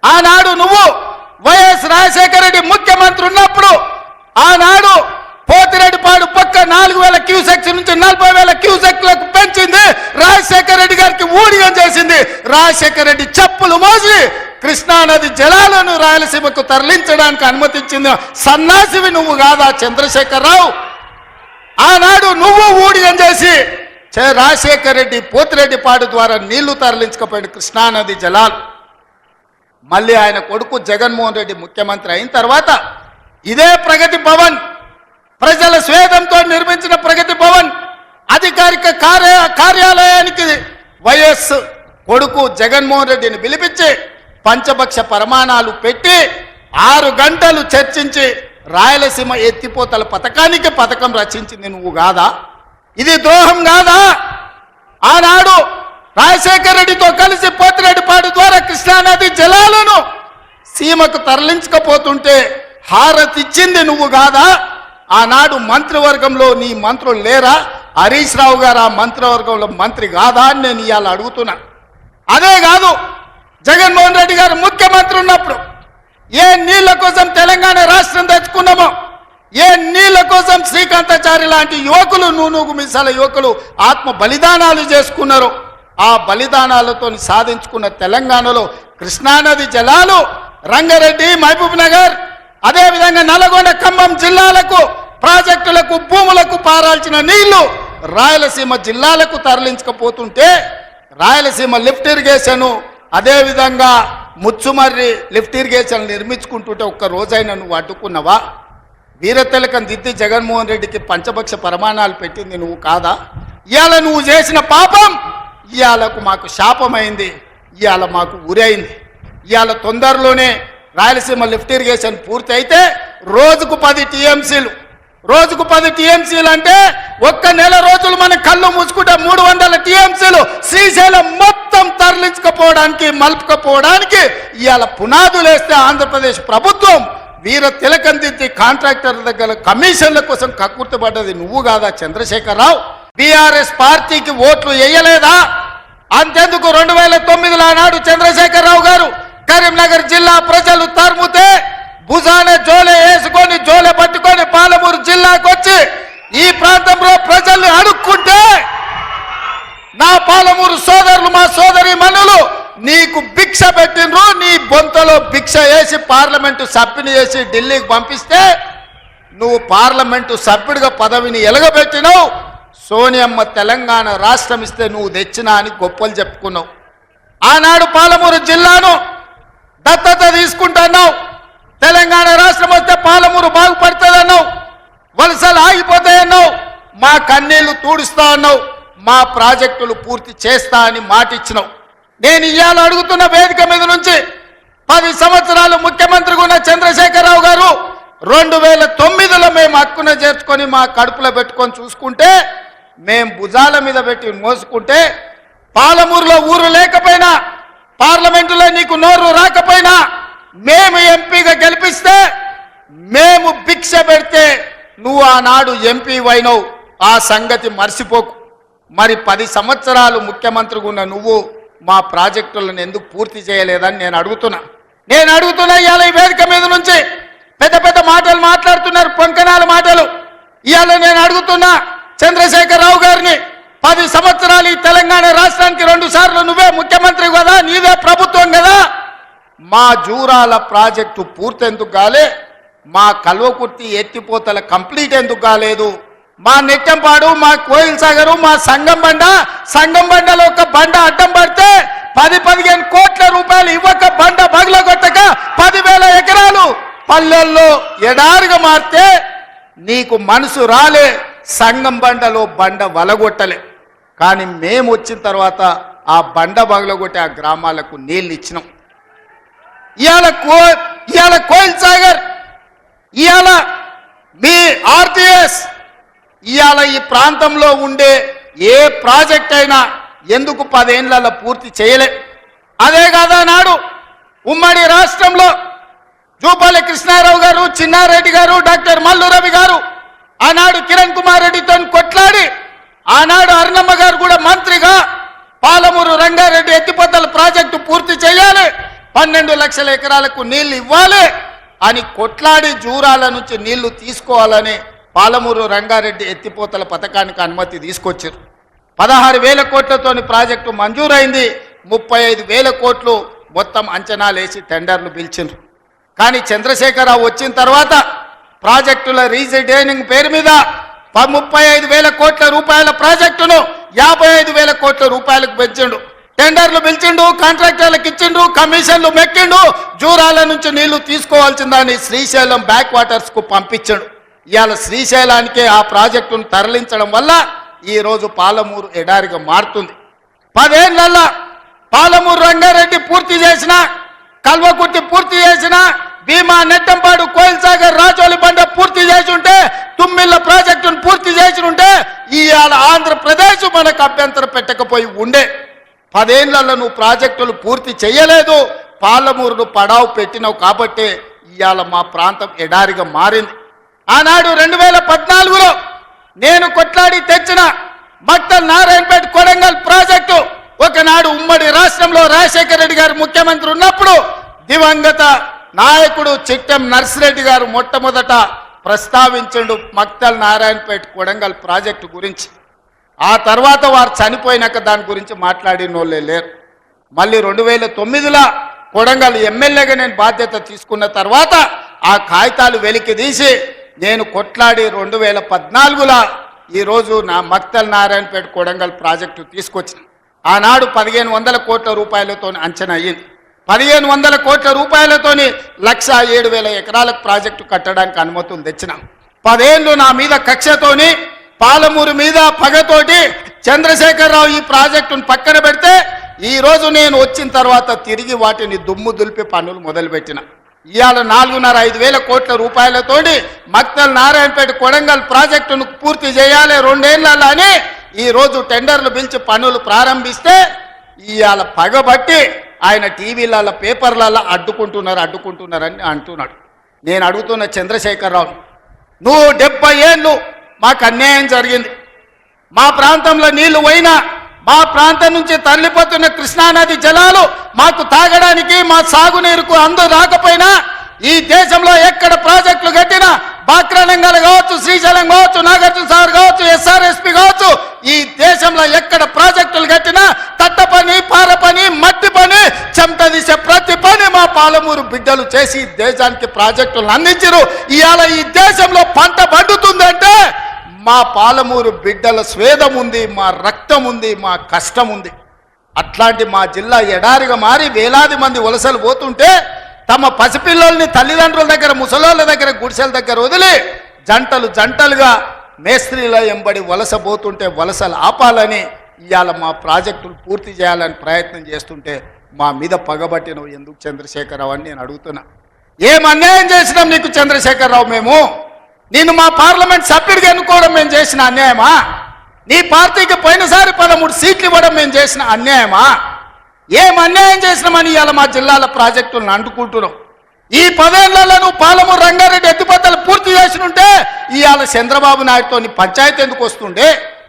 ఆనాడు నువ్వు వైఎస్ రాజశేఖర రెడ్డి ముఖ్యమంత్రి ఉన్నప్పుడు ఆనాడు పోతిరెడ్డిపాడు పక్క 4,000 క్యూసెక్స్ నుంచి 40,000 క్యూసెక్లకు పెంచింది రాజశేఖర రెడ్డి గారికి ఊడిగం చేసింది. రాజశేఖర రెడ్డి చెప్పులు మోసి కృష్ణానది జలాలను రాయలసీమకు తరలించడానికి అనుమతించింది సన్నాసివి నువ్వు కాదా చంద్రశేఖరరావు? ఆనాడు నువ్వు ఊడిగం చేసి రాజశేఖర రెడ్డి పోతిరెడ్డిపాడు ద్వారా నీళ్లు తరలించకపోయిన కృష్ణానది జలాలు. మళ్ళీ ఆయన కొడుకు జగన్మోహన్ రెడ్డి ముఖ్యమంత్రి అయిన తర్వాత ఇదే ప్రగతి భవన్, ప్రజల స్వేదంతో నిర్మించిన ప్రగతి భవన్ అధికారిక కార్యాలయానికి వైఎస్ కొడుకు జగన్మోహన్ రెడ్డిని పిలిపించి పంచపక్ష ప్రమాణాలు పెట్టి 6 గంటలు చర్చించి రాయలసీమ ఎత్తిపోతల పథకం రచించింది నువ్వు కాదా? ఇది ద్రోహం కాదా? ఆనాడు రాజశేఖర రెడ్డితో కలిసి పోతిరెడ్డిపాడు ద్వారా కృష్ణానది జలాలను సీమకు తరలించకపోతుంటే హారతిచ్చింది నువ్వు కాదా? ఆనాడు మంత్రివర్గంలో నీ మంత్రులు లేరా? హరీష్ రావు గారు ఆ మంత్రివర్గంలో మంత్రి కాదా అని నేను ఇవాళ అడుగుతున్నా. అదే కాదు, జగన్మోహన్ రెడ్డి గారు ముఖ్యమంత్రి ఉన్నప్పుడు ఏ నీళ్ల కోసం తెలంగాణ రాష్ట్రం తెచ్చుకున్నామో, ఏ నీళ్ల కోసం శ్రీకాంతాచారి లాంటి యువకులు నూనూగు మిసాల యువకులు ఆత్మ బలిదానాలు చేసుకున్నారు, ఆ బలిదానాలతో సాధించుకున్న తెలంగాణలో కృష్ణానది జలాలు రంగారెడ్డి, మహబూబ్ నగర్, అదేవిధంగా నల్గొండ, ఖమ్మం జిల్లాలకు ప్రాజెక్టులకు భూములకు పారాల్సిన నీళ్లు రాయలసీమ జిల్లాలకు తరలించకపోతుంటే రాయలసీమ లిఫ్ట్ ఇరిగేషన్, అదేవిధంగా ముచ్చుమర్రి లిఫ్ట్ ఇరిగేషన్ నిర్మించుకుంటుంటే ఒక్క రోజైనా నువ్వు అడ్డుకున్నావా? వీరతిలకం దిద్ది జగన్మోహన్ రెడ్డికి పంచపక్ష ప్రమాణాలు పెట్టింది నువ్వు కాదా? ఇవాళ నువ్వు చేసిన పాపం ఇవాళకు మాకు శాపమైంది, ఇవాళ మాకు ఉరైంది. ఇవాళ తొందరలోనే రాయలసీమ లిఫ్ట్ ఇరిగేషన్ పూర్తి అయితే రోజుకు 10 టీఎంసీలు, రోజుకు 10 టీఎంసీలు అంటే ఒక్క నెల రోజులు మన కళ్ళు మూసుకుంటే 300 టీఎంసీలు శ్రీశైలం మొత్తం తరలించకపోవడానికి మలుపుకపోవడానికి ఇవాళ పునాదులు వేస్తే ఆంధ్రప్రదేశ్ ప్రభుత్వం వీర తిలకం దిద్ది కాంట్రాక్టర్ దగ్గర కమిషన్ల కోసం కక్కుర్తిపడ్డది నువ్వు కాదా చంద్రశేఖరరావు? బీఆర్ఎస్ పార్టీకి ఓట్లు వేయలేదా? అంతెందుకు 2009లో ఆనాడు చంద్రశేఖరరావు గారు కరీంనగర్ జిల్లా ప్రజలు తరుముతే భుజాన జోలె వేసుకొని జోలె పట్టుకొని పాలమూరు జిల్లాకు వచ్చి ఈ ప్రాంతంలో ప్రజల్ని అడుక్కుంటే నా పాలమూరు సోదరులు, మా సోదరి మనులు నీకు భిక్ష పెట్టినరు, నీ బొంతలో భిక్ష వేసి పార్లమెంటు సభ్యుని వేసి ఢిల్లీకి పంపిస్తే నువ్వు పార్లమెంటు సభ్యుడిగా పదవిని ఎలగబెట్టినావు. సోనియమ్మ తెలంగాణ రాష్ట్రం ఇస్తే నువ్వు తెచ్చినా అని గొప్పలు చెప్పుకున్నావు. ఆనాడు పాలమూరు జిల్లాను దత్తత తీసుకుంటున్నావు, తెలంగాణ రాష్ట్రం వస్తే పాలమూరు బాగుపడుతుందన్నావు, వలసలు ఆగిపోతాయన్నావు, మా కన్నీళ్లు తూడుస్తా అన్నావు, మా ప్రాజెక్టులు పూర్తి చేస్తా అని మాటిచ్చినావు. నేను ఇవాళ అడుగుతున్న వేదిక మీద నుంచి 10 సంవత్సరాలు ముఖ్యమంత్రిగా ఉన్న చంద్రశేఖరరావు గారు 2009లో మేము హక్కున చేర్చుకొని మా కడుపులో పెట్టుకొని చూసుకుంటే, మేము భుజాల మీద పెట్టి మోసుకుంటే, పాలమూరులో ఊరు లేకపోయినా, పార్లమెంటులో నీకు నోరు రాకపోయినా, మేము ఎంపీగా గెలిపిస్తే మేము భిక్ష పెడితే నువ్వు ఆనాడు ఎంపీ అయినవు. ఆ సంగతి మర్చిపోకు. మరి 10 సంవత్సరాలు ముఖ్యమంత్రిగా ఉన్న నువ్వు మా ప్రాజెక్టులను ఎందుకు పూర్తి చేయలేదని నేను అడుగుతున్నా. ఇవాళ ఈ వేదిక మీద నుంచి పెద్ద పెద్ద మాటలు మాట్లాడుతున్నారు, పొంకనాల మాటలు. ఇవాళ నేను అడుగుతున్నా చంద్రశేఖరరావు గారిని, 10 సంవత్సరాలు ఈ తెలంగాణ రాష్ట్రానికి 2 సార్లు నువ్వే ముఖ్యమంత్రి కదా, నీవే ప్రభుత్వం కదా, మా జూరాల ప్రాజెక్టు పూర్తి ఎందుకు కాలే? మా కల్వకుర్తి ఎత్తిపోతల కంప్లీట్ ఎందుకు కాలేదు? మా నెట్టంపాడు, మా కోయిల్ సాగరు, మా సంగం బండలో ఒక బండ అడ్డం పడితే 10-15 కోట్ల రూపాయలు ఇవ్వక బండ పగలగొట్టక 10,000 ఎకరాలు పల్లెల్లో ఎడారిగా మారితే నీకు మనసు రాలే, సంగం బండలో బండ వలగొట్టలే. కానీ మేము వచ్చిన తర్వాత ఆ బండ పగలగొట్టి ఆ గ్రామాలకు నీళ్ళు ఇచ్చినాం. ఇవాళ కోయిల్ సాగర్, ఇవాళ మీ ఆర్టీఎస్, ఇవాళ ఈ ప్రాంతంలో ఉండే ఏ ప్రాజెక్ట్ అయినా ఎందుకు 10 ఏళ్లలో పూర్తి చేయలే? అదే కాదా నాడు ఉమ్మడి రాష్ట్రంలో జూపల్లి కృష్ణారావు గారు, చిన్నారెడ్డి గారు, డాక్టర్ మల్లు రవి గారు ఆనాడు కిరణ్ కుమార్ రెడ్డితో కొట్లాడి, ఆనాడు అరుణమ్మ గారు కూడా మంత్రిగా పాలమూరు రంగారెడ్డి ఎత్తిపోతల ప్రాజెక్టు పూర్తి చేయాలి, 12 లక్షల ఎకరాలకు నీళ్లు ఇవ్వాలి అని కొట్లాడి జూరాల నుంచి నీళ్లు తీసుకోవాలని పాలమూరు రంగారెడ్డి ఎత్తిపోతల పథకానికి అనుమతి తీసుకొచ్చారు. 16,000 కోట్లతోని ప్రాజెక్టు మంజూరైంది. 35,000 కోట్లు మొత్తం అంచనాలు వేసి టెండర్లు పిలిచిండ్రు. కానీ చంద్రశేఖరరావు వచ్చిన తర్వాత ప్రాజెక్టుల రీజైనింగ్ పేరు మీద 35,000 కోట్ల రూపాయల ప్రాజెక్టును 55,000 కోట్ల రూపాయలకు పెంచిండు. టెండర్లు పిలిచిండు, కాంట్రాక్టర్లకు ఇచ్చిండు, కమిషన్లు మెక్కిండు. జూరాల నుంచి నీళ్లు తీసుకోవాల్సిందని శ్రీశైలం బ్యాక్ వాటర్స్ కు పంపించాడు. ఇవాళ శ్రీశైలానికే ఆ ప్రాజెక్టును తరలించడం వల్ల ఈరోజు పాలమూరు ఎడారిగా మారుతుంది. 10 ఏళ్లలో పాలమూరు రంగారెడ్డి పూర్తి చేసిన, కల్వకుర్తి పూర్తి చేసిన, భీమా నెట్టంపాడు కోయిల్ సాగర్ రాజోలి బండ పూర్తి చేసి ఉంటే, తుమ్మిళ్ళ ప్రాజెక్టును పూర్తి చేసి ఉంటే ఇవాళ ఆంధ్రప్రదేశ్ మనకు అభ్యంతరం పెట్టకపోయి ఉండే. 10 ఏళ్లలో నువ్వు ప్రాజెక్టులు పూర్తి చేయలేదు, పాలమూరును పడావు పెట్టినావు కాబట్టి ఇవాళ మా ప్రాంతం ఎడారిగా మారింది. ఆనాడు 2014లో నేను కొట్లాడి తెచ్చిన మక్తల్ నారాయణపేట కొడంగల్ ప్రాజెక్టు ఒకనాడు ఉమ్మడి రాష్ట్రంలో రాజశేఖర రెడ్డి గారు ముఖ్యమంత్రి ఉన్నప్పుడు దివంగత నాయకుడు చిట్టెం నర్సిరెడ్డి గారు మొట్టమొదట ప్రస్తావించండు మక్తల్ నారాయణపేట కొడంగల్ ప్రాజెక్టు గురించి. ఆ తర్వాత వారు చనిపోయినాక దాని గురించి మాట్లాడిన వాళ్ళే లేరు. మళ్ళీ 2009లో కొడంగల్ ఎమ్మెల్యేగా నేను బాధ్యత తీసుకున్న తర్వాత ఆ కాగితాలు వెలికి తీసి నేను కొట్లాడి 2014లో ఈరోజు నా మక్తల్ నారాయణపేట కొడంగల్ ప్రాజెక్టు తీసుకొచ్చిన. ఆనాడు 1,500 కోట్ల రూపాయలతో అంచనా అయ్యింది. 1,500 కోట్ల రూపాయలతోని 107,000 ఎకరాలకు ప్రాజెక్టు కట్టడానికి అనుమతులు తెచ్చిన. 10 ఏళ్ళు నా మీద కక్షతోని, పాలమూరు మీద పగతోటి చంద్రశేఖరరావు ఈ ప్రాజెక్టును పక్కన పెడితే ఈరోజు నేను వచ్చిన తర్వాత తిరిగి వాటిని దుమ్ము దులిపి పనులు మొదలుపెట్టిన. ఇవాళ 4,500 కోట్ల రూపాయలతోటి మక్తల్ నారాయణపేట కొడంగల్ ప్రాజెక్టును పూర్తి చేయాలి 2 ఏళ్లలో అని ఈరోజు టెండర్లు పిలిచి పనులు ప్రారంభిస్తే ఇవాళ పగబట్టి ఆయన టీవీలలో పేపర్లలో అడ్డుకుంటున్నారని అంటున్నాడు. నేను అడుగుతున్న చంద్రశేఖరరావు, నువ్వు 70 ఏళ్ళు మాకు అన్యాయం జరిగింది. మా ప్రాంతంలో నీళ్లు పోయినా, మా ప్రాంతం నుంచి తరలిపోతున్న కృష్ణానది జలాలు మాకు తాగడానికి, మా సాగునీరుకు అందు రాకపోయినా ఈ దేశంలో ఎక్కడ ప్రాజెక్టులు కట్టినా, బాక్రానంగల్ కావచ్చు, శ్రీశైలం కావచ్చు, నాగార్జున సాగర్ కావచ్చు, ఎస్ఆర్ఎస్పి కావచ్చు, ఈ దేశంలో ఎక్కడ ప్రాజెక్టులు కట్టినా తట్ట పని, పార పని, మట్టి పని, చెమట తీసే ప్రతి పని మా పాలమూరు బిడ్డలు చేసి దేశానికి ప్రాజెక్టులను అందించారు. ఇవాళ ఈ దేశంలో పంట పండుతుందంటే మా పాలమూరు బిడ్డల స్వేదం ఉంది, మా రక్తం ఉంది, మా కష్టం ఉంది. అట్లాంటి మా జిల్లా ఎడారిగా మారి వేలాది మంది వలసలు పోతుంటే తమ పసిపిల్లల్ని తల్లిదండ్రుల దగ్గర, ముసలోళ్ళ దగ్గర, గుడిసెల దగ్గర వదిలి జంటలుగా మేస్త్రీల ఎంబడి వలస పోతుంటే వలసలు ఆపాలని ఇవాళ మా ప్రాజెక్టులు పూర్తి చేయాలని ప్రయత్నం చేస్తుంటే మా మీద పగబట్టి నువ్వు ఎందుకు చంద్రశేఖరరావు అని నేను అడుగుతున్నా. ఏం అన్యాయం చేసినాం నీకు చంద్రశేఖరరావు? మేము నిన్ను మా పార్లమెంట్ సభ్యుడిగా ఎన్నుకోవడం మేము చేసిన అన్యాయమా? నీ పార్టీకి పోయినసారి 13 సీట్లు ఇవ్వడం మేము చేసిన అన్యాయమా? ఏం అన్యాయం చేసినామని ఇవాళ మా జిల్లాల ప్రాజెక్టులను అంటుకుంటున్నాం. ఈ 10 ఏళ్లలో నువ్వు పాలమూరు రంగారెడ్డి ఎత్తిపోతలు పూర్తి చేసి ఉంటే ఇవాళ చంద్రబాబు నాయుడుతో నీ పంచాయతీ ఎందుకు వస్తుండే?